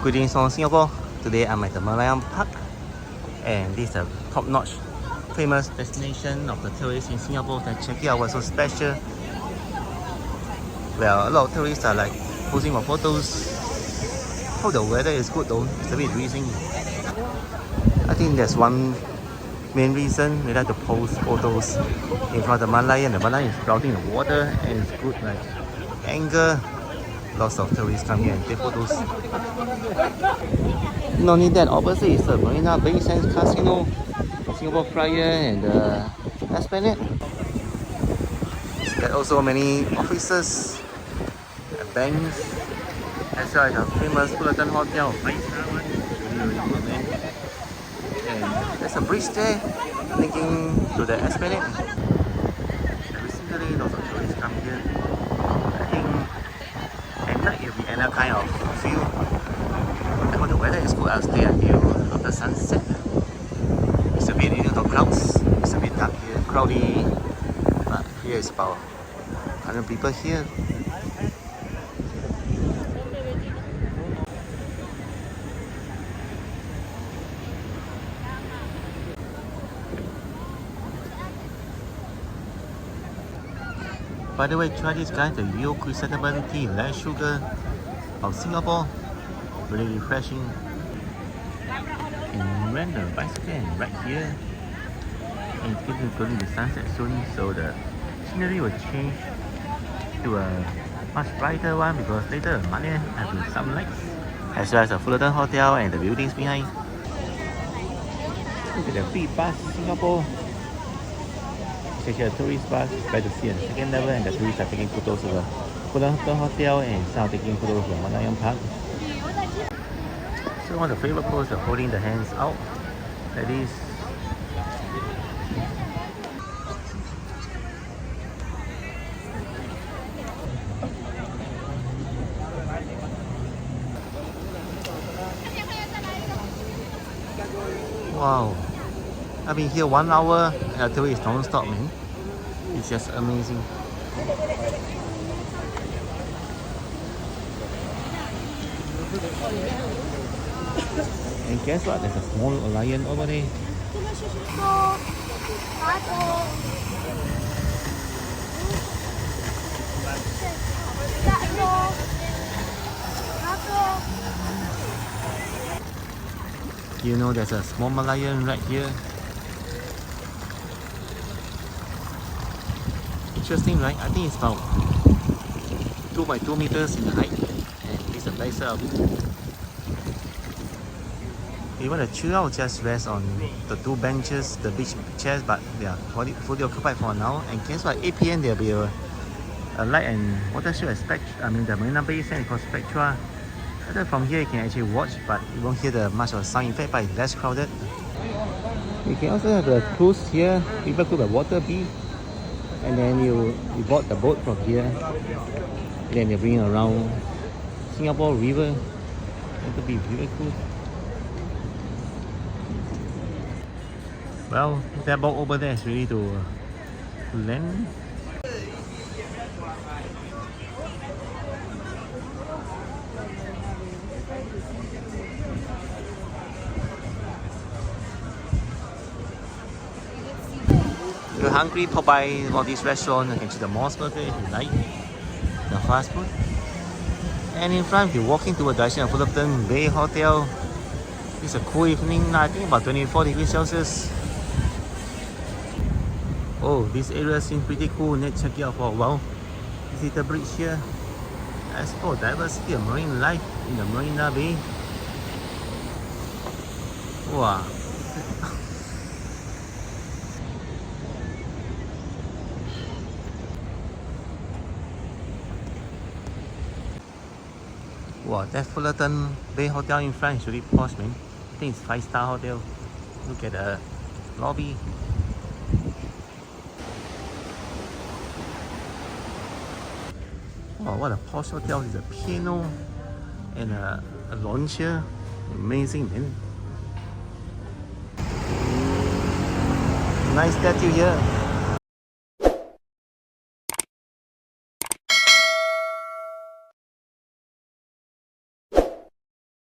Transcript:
Greetings from Singapore. Today I'm at the Merlion Park, and this is a top-notch, famous destination of the tourists in Singapore. Then check it out what's so special. Well, a lot of tourists are like posing for photos. Oh, the weather is good though. It's a bit freezing. I think there's one main reason they like to post photos in front of the Merlion. The Merlion is sprouting in the water and it's good like angle. Lots of tourists come here and take photos. Not only that, opposite is the Marina Bay Sands Casino, Singapore Flyer, and the Esplanade. There are also many offices and banks, as well as a famous Fullerton Hotel, 5-star one. Really recommend. And there's a bridge there linking to the Esplanade. Recently, lots of tourists come here. I think at night it'll be another kind of feel. When the weather is good, I'll stay until after sunset. It's a bit of clouds. It's a bit dark here, cloudy. But here is about 100 people here. By the way, try this guys, the Real Chrysanthemum tea, less sugar of Singapore. Really refreshing. And rent a bicycle right here. And it's going to the sunset soon, so the scenery will change to a much brighter one because later Merlion have some lights, as well as the Fullerton Hotel and the buildings behind. Look at the big bus, Singapore. It's actually a tourist bus. It's better to see at the second level, and the tourists are taking photos of the Fullerton Hotel and some are taking photos of the Merlion Park. So one of the favorite poses are holding the hands out like this. Wow, I've been here 1 hour and the tourists don't stop, man. It's just amazing. And guess what? There's a small lion over there. You know there's a small lion right here. Interesting, right? I think it's about 2 by 2 meters in height, and it's a nice of it. If you want to chill out, just rest on the 2 benches, the beach chairs, but they are fully occupied for now. And guess what? 8 PM there'll be a light and water show at the Marina Bay Sands called Spectra. From here you can actually watch, but you won't hear much of a sound effect, but it's less crowded. You can also have the cruise here. People go by water bee, and then you board the boat from here, and then they bring you around Singapore River. It could be really cool. Well, that boat over there is ready to land. If you're hungry, pop by all these restaurants. You can choose the Moss Burger if you like, the fast food. And in front, if you're walking toward the direction of Fullerton Bay Hotel, it's a cool evening, I think about 24 degrees Celsius. Oh, this area seems pretty cool. Let's check it out for a while. You see the bridge here. As for diversity of marine life in the Marina Bay. Wow. Wow, that Fullerton Bay Hotel in front is really posh, man. I think it's 5-star hotel. Look at the lobby. Wow, what a posh hotel. There's a piano and a lounge here. Amazing, man. Nice statue here.